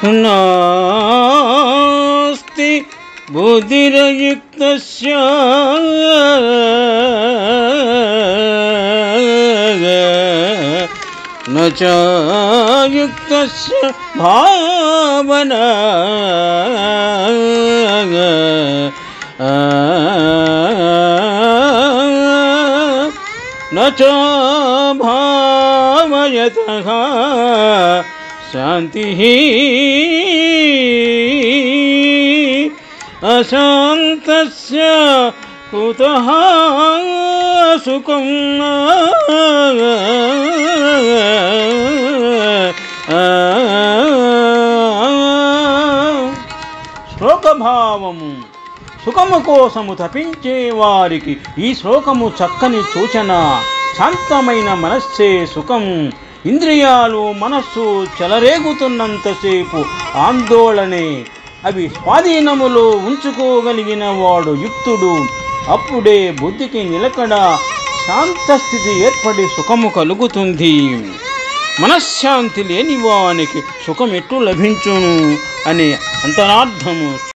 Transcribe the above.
నాస్తి బుద్ధిరయుక్తస్య న చ యుక్తస్య భావనా న చ భావయతః శాంతిః అశాంతస్య కుతః సుఖం శ్లోకభావము సుఖము కోసము తపించే వారికి ఈ శ్లోకము చక్కని సూచన. శాంతమైన మనస్సే సుఖం. ఇంద్రియాలు మనస్సు చెలరేగుతున్నంతసేపు ఆందోళనే. అవి స్వాధీనములో ఉంచుకోగలిగిన వాడు యుక్తుడు. అప్పుడే బుద్ధికి నిలకడ శాంతస్థితి ఏర్పడి సుఖము కలుగుతుంది. మనశ్శాంతి లేని వానికి సుఖం ఎట్లు లభించును అనే అంతరార్థము.